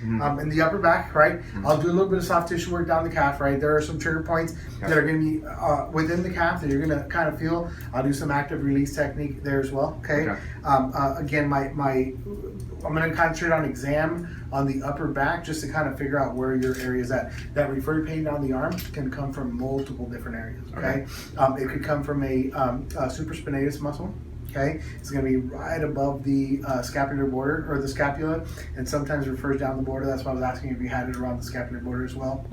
In the upper back, right? I'll do a little bit of soft tissue work down the calf, right? There are some trigger points that are going to be within the calf that you're going to kind of feel. I'll do some active release technique there as well, okay? Again, I'm going to concentrate on exam on the upper back just to kind of figure out where your area is at. That referred pain down the arm can come from multiple different areas, okay? It could come from a supraspinatus muscle. Okay, it's going to be right above the scapular border or the scapula, and sometimes refers down the border. That's why I was asking if you had it around the scapular border as well.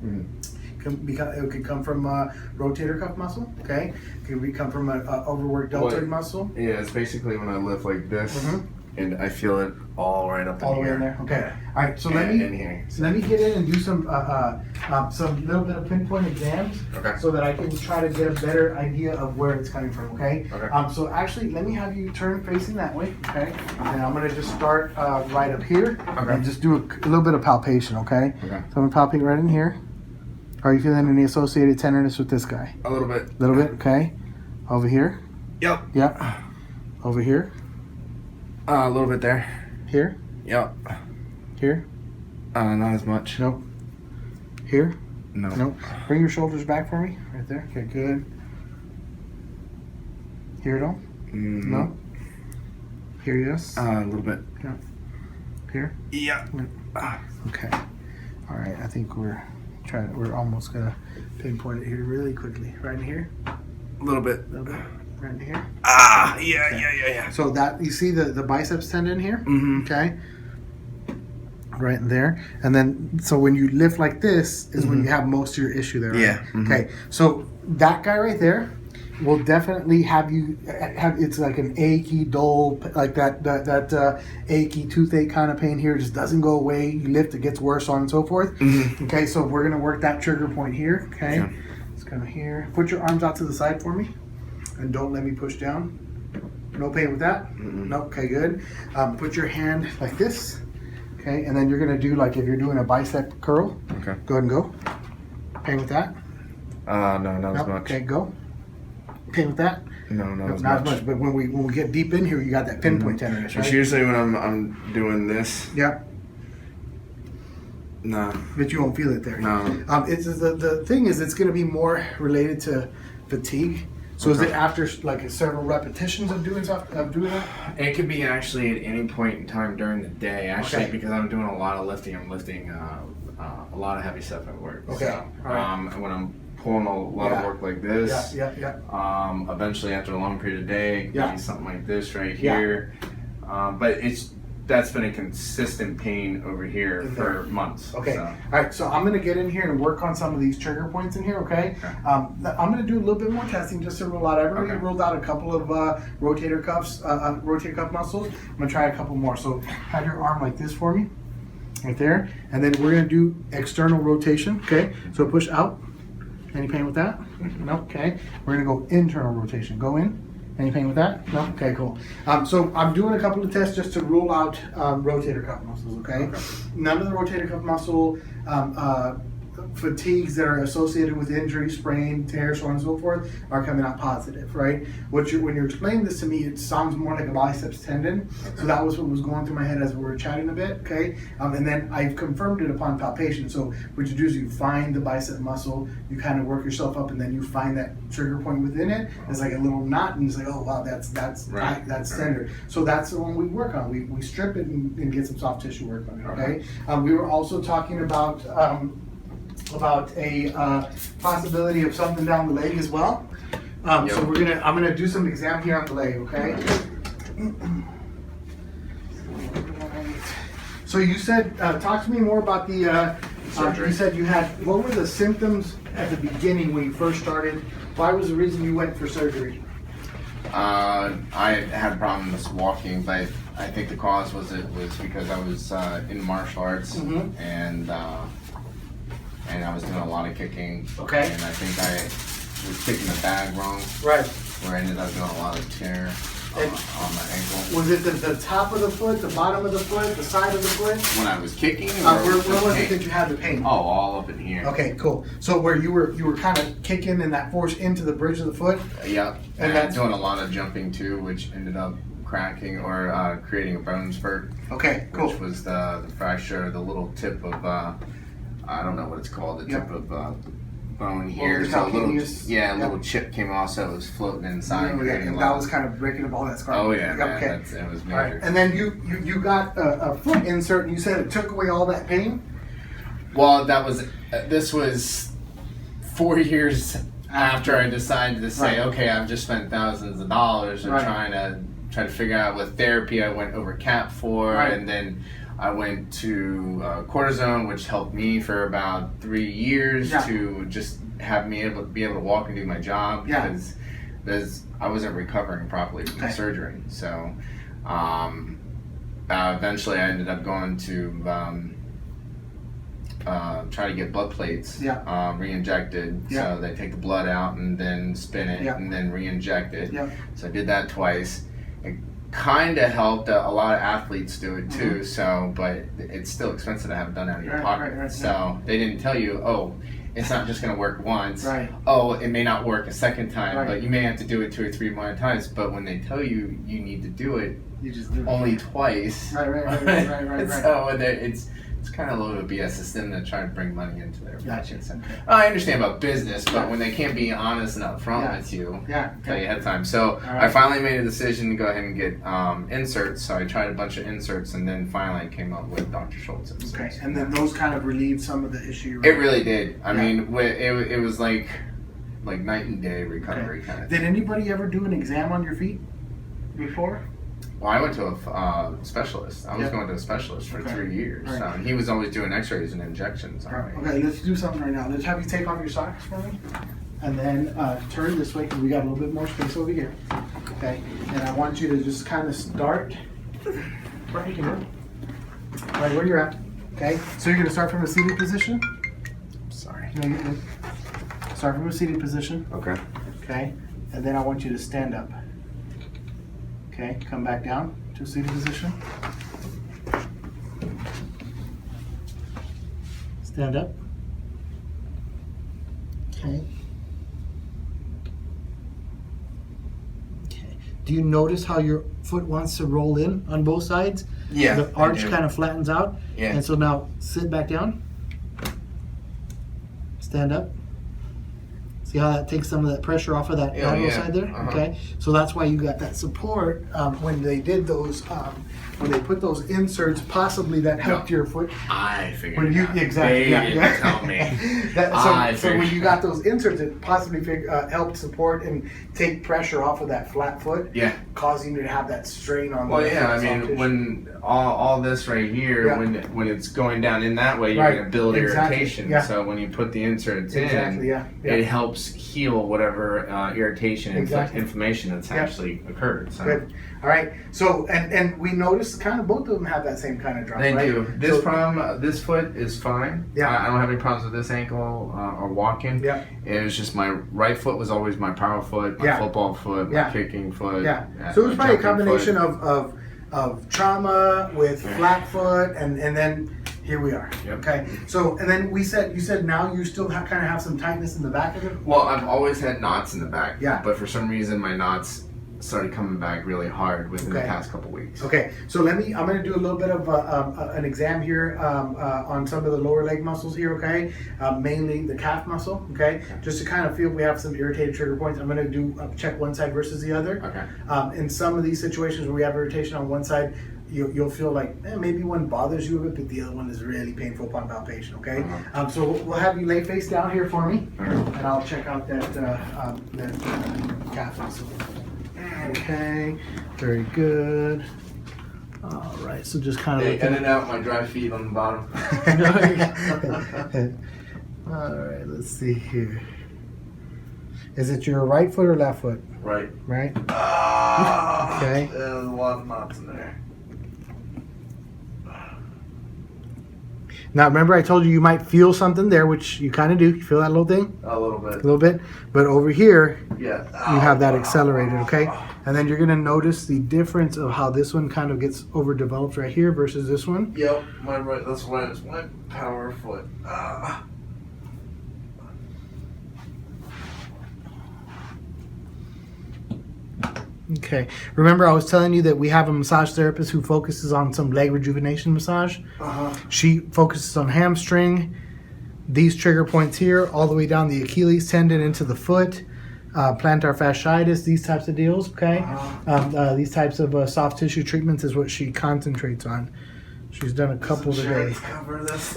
It could come from a rotator cuff muscle. Okay, it could come from an overworked deltoid muscle. Yeah, it's basically when I lift like this, and I feel it all right up all the way in there. Okay. All right. So let me get in and do some little bit of pinpoint exams, so that I can try to get a better idea of where it's coming from. Okay. So actually, let me have you turn facing that way. Okay. And I'm gonna just start right up here and just do a little bit of palpation. Okay. So I'm gonna palpate right in here. Are you feeling any associated tenderness with this guy? A little bit. A little bit. Okay. Over here. Yep. Over here. A little bit there. Here? Yep. Here? Not as much. Nope. Here? No. Nope. Bring your shoulders back for me. Right there. Okay, good. Here at all? No. Here, yes? A little bit. Yeah. Here? Yeah. Okay. All right. I think we're almost gonna pinpoint it here really quickly. Right in here? A little bit. A little bit. Right in here? Yeah. So that, you see the biceps tendon here? Okay. Right in there. And then, so when you lift like this is when you have most of your issue there, right? Yeah. Okay. So that guy right there will definitely have it's like an achy, dull, like that achy toothache kind of pain here. It just doesn't go away. You lift, it gets worse, so on and so forth. Okay. So we're going to work that trigger point here. Okay. It's kind of here. Put your arms out to the side for me. And don't let me push down. No pain with that? No. Okay, good. Put your hand like this. Okay, and then you're gonna do like if you're doing a bicep curl. Okay. Go ahead and go. Pain with that? No, not as much. Okay, go. Pain with that? No, not as much. But when we get deep in here, you got that pinpoint tenderness, right? It's usually when I'm doing this. Yeah. No. But you won't feel it there. No. It's the thing is, it's gonna be more related to fatigue. So is it after like several repetitions of doing that? It could be actually at any point in time during the day. Actually, because I'm doing a lot of lifting. I'm lifting a lot of heavy stuff at work. Okay. So, when I'm pulling a lot of work like this. Eventually, after a long period of day, it could be something like this right here. But that's been a consistent pain over here for months. Okay. So. All right. So I'm going to get in here and work on some of these trigger points in here. Okay. I'm going to do a little bit more testing just to rule out. I've already ruled out a couple of rotator cuff muscles. I'm going to try a couple more. So have your arm like this for me, right there, and then we're going to do external rotation. Okay. So push out. Any pain with that? No. Okay. We're going to go internal rotation. Go in. Any pain with that? No? Okay, cool. So I'm doing a couple of tests just to rule out rotator cuff muscles, okay? None of the rotator cuff muscle fatigues that are associated with injury, sprain, tear, so on and so forth are coming out positive, right? When you're explaining this to me, it sounds more like a biceps tendon. So that was what was going through my head as we were chatting a bit, okay? And then I've confirmed it upon palpation. So what you do is you find the bicep muscle, you kind of work yourself up, and then you find that trigger point within it. It's like a little knot, and it's like, oh wow, that's tender. So that's the one we work on. We strip it and get some soft tissue work on it, okay? We were also talking about a possibility of something down the leg as well. So I'm gonna do some exam here on the leg, okay? So you said, talk to me more about the surgery. You said you had, what were the symptoms at the beginning when you first started? Why was the reason you went for surgery? I had problems walking, but I think the cause was because I was in martial arts and I was doing a lot of kicking. Okay. And I think I was kicking the bag wrong. Right. Where I ended up doing a lot of tear on my ankle. Was it the top of the foot, the bottom of the foot, the side of the foot? When I was kicking? Where was it that you had the pain? Oh, all up in here. Okay, cool. So where you were kind of kicking and that force into the bridge of the foot? Yeah. And that's doing a lot of jumping too, which ended up cracking or creating a bone spurt. Okay, cool. Which was the fracture, the little tip of I don't know what it's called, the tip of bone here. So a little chip came off, so it was floating inside. And that was kind of breaking up all that scar. Oh yeah, man, it was major. Right. And then you got a foot insert, and you said it took away all that pain. Well, this was 4 years after I decided to say, okay, I've just spent thousands of dollars and trying to figure out what therapy I went over cap for, and then I went to cortisone, which helped me for about 3 years to just have me be able to walk and do my job because I wasn't recovering properly from the surgery. So eventually I ended up going to try to get blood plates re-injected. So they take the blood out and then spin it and then re-inject it. So I did that twice. It kind of helped. A lot of athletes do it too. So, but it's still expensive to have it done out of your pocket. So they didn't tell you, oh, it's not just going to work once. Oh, it may not work a second time, but you may have to do it 2 or 3 more times. But when they tell you you need to do it, you just do only twice. So it's kind of a little bit BS system to try to bring money into their pockets. I understand about business, but when they can't be honest and upfront with you, tell you ahead of time. So I finally made a decision to go ahead and get inserts. So I tried a bunch of inserts, and then finally I came up with Dr. Schultz inserts. Okay, and then those kind of relieved some of the issue. It really did. I mean, it was like night and day recovery kind of thing. Did anybody ever do an exam on your feet before? Well, I went to a specialist. I was going to a specialist for 3 years. And he was always doing x-rays and injections on me. Okay, let's do something right now. Let's have you take off your socks for me. And then turn this way because we got a little bit more space over here. Okay, and I want you to just kind of start right here. Right where you're at. Okay, so you're going to start from a seated position. Sorry. Start from a seated position. Okay. Okay, and then I want you to stand up. Okay, come back down to a seated position. Stand up. Okay. Okay. Do you notice how your foot wants to roll in on both sides? Yeah. The arch kind of flattens out. Yeah. And so now sit back down. Stand up. See how that takes some of that pressure off of that lateral side there? Okay, so that's why you got that support when they did those, when they put those inserts, possibly that helped your foot. I figured it out. Exactly, They didn't tell me. So when you got those inserts, it possibly helped support and take pressure off of that flat foot, causing you to have that strain on the I mean, when all this right here, when it's going down in that way, you're going to build irritation. So when you put the inserts in, it helps heal whatever irritation and inflammation that's actually occurred. So. Good. All right. So and we noticed kind of both of them have that same kind of drop. They do. This foot is fine. I don't have any problems with this ankle or walking. It was just my right foot was always my power foot, my football foot, my kicking foot. So it was probably a combination of trauma with flat foot and then here we are. Okay. So and then you said now you still kind of have some tightness in the back of it. Well, I've always had knots in the back. But for some reason my knots started coming back really hard within the past couple weeks. Okay, so I'm going to do a little bit of an exam here on some of the lower leg muscles here, okay? Mainly the calf muscle, okay? Just to kind of feel if we have some irritated trigger points. I'm going to do check one side versus the other. Okay. In some of these situations where we have irritation on one side, you'll feel like that one bothers you a bit, but the other one is really painful upon palpation, okay? So we'll have you lay face down here for me, and I'll check out that calf muscle. Okay, very good. All right, so just kind of edit out my dry feet on the bottom. All right, let's see here. Is it your right foot or left foot? Right. Right? Okay. There's a lot of knots in there. Now, remember I told you might feel something there, which you kind of do. You feel that little thing? A little bit. A little bit. But over here, you have that accelerated, okay? And then you're going to notice the difference of how this one kind of gets overdeveloped right here versus this one. Yep, that's why it's my power foot. Okay. Remember, I was telling you that we have a massage therapist who focuses on some leg rejuvenation massage. She focuses on hamstring, these trigger points here, all the way down the Achilles tendon into the foot, plantar fasciitis, these types of deals. Okay. These types of soft tissue treatments is what she concentrates on. She's done a couple today. Cover this?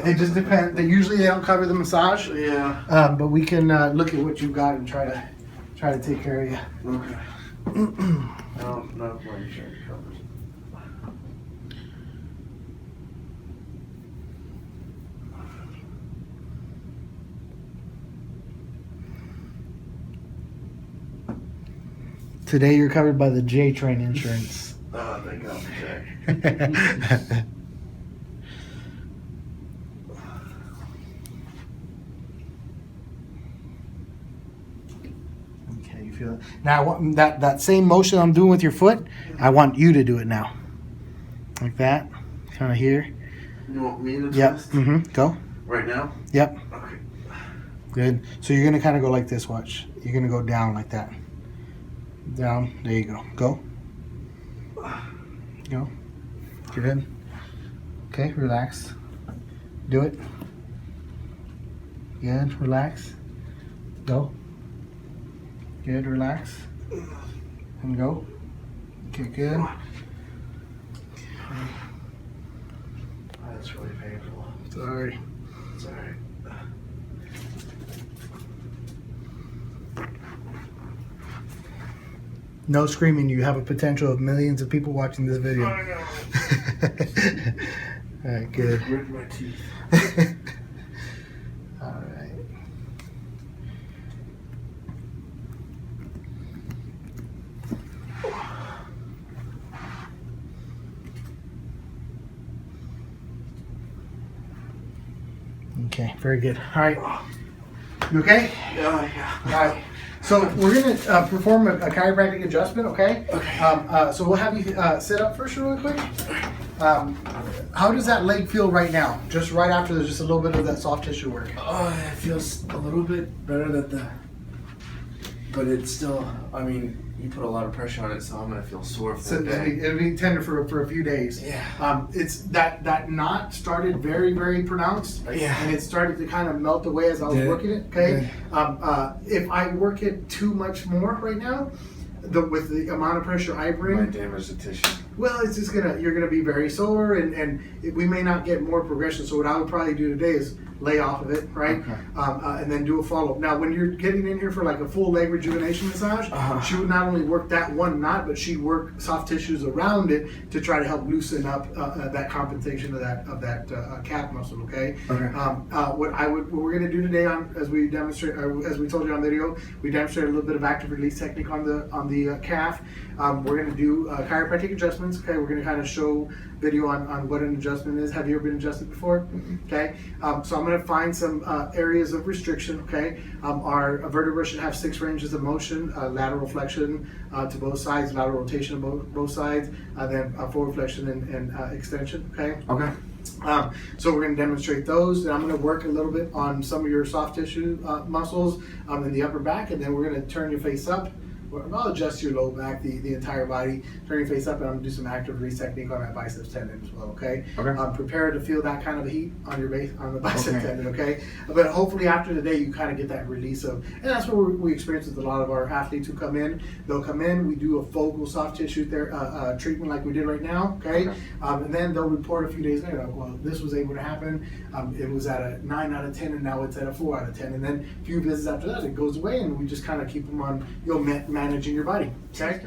It just depends. Usually they don't cover the massage. Yeah. But we can look at what you've got and try to take care of you. Okay. I don't know if my insurance covers it. Today you're covered by the J-Train insurance. Oh, thank God for that. Okay, you feel it. Now I want that same motion I'm doing with your foot, I want you to do it now. Like that. Kind of here. You want me to Yep. twist? Go. Right now? Yep. Okay. Good. So you're gonna kind of go like this. Watch. You're gonna go down like that. Down. There you go. Go. Go. Good. Okay. Relax. Do it. Good. Relax. Go. Good. Relax. And go. Okay. Good. That's really painful. Sorry. It's alright. No screaming. You have a potential of millions of people watching this video. I know. All right. Good. Grit my teeth. All right. Okay, very good. All right. You okay? Yeah. All right. So we're going to perform a chiropractic adjustment, okay? Okay. So we'll have you sit up first really quick. How does that leg feel right now? Just right after there's just a little bit of that soft tissue work. Oh, it feels a little bit better but it's still, I mean, you put a lot of pressure on it, so I'm going to feel sore for So a day. it'll be tender for a few days. Yeah. It's that knot started very, very pronounced. Yeah. And it started to kind of melt away as I was Did it? working it. Okay. Good. If I work it too much more right now, with the amount of pressure I bring, Might damage the tissue. well, it's just you're gonna be very sore, and we may not get more progression. So what I would probably do today is lay off of it, right? Okay. And then do a follow-up. Now, when you're getting in here for like a full leg rejuvenation massage, she would not only work that one knot, but she'd work soft tissues around it to try to help loosen up that compensation of that calf muscle. Okay. Okay. What we're gonna do today as we demonstrate, as we told you on video, we demonstrate a little bit of active release technique on the calf. We're gonna do chiropractic adjustments. Okay. We're gonna kind of show video on what an adjustment is. Have you ever been adjusted before? Okay. So I'm going to find some areas of restriction. Okay. Our vertebra should have 6 ranges of motion: lateral flexion to both sides, lateral rotation to both sides, then forward flexion and extension. Okay. Okay. So we're going to demonstrate those, and I'm going to work a little bit on some of your soft tissue muscles in the upper back, and then we're going to turn your face up. I'll adjust your low back, the entire body, turn your face up, and I'm gonna do some active release technique on that biceps tendon as well, okay? Okay. Prepare to feel that kind of heat on your base, on the bicep Okay. tendon, okay? But hopefully after the day, you kind of get that release of, and that's what we experience with a lot of our athletes who come in. They'll come in, we do a focal soft tissue treatment like we did right now, okay? And then they'll report a few days later, like, well, this was able to happen. It was at a 9 out of 10, and now it's at a 4 out of 10. And then a few visits after that, it goes away, and we just kind of keep them on, managing your body, okay?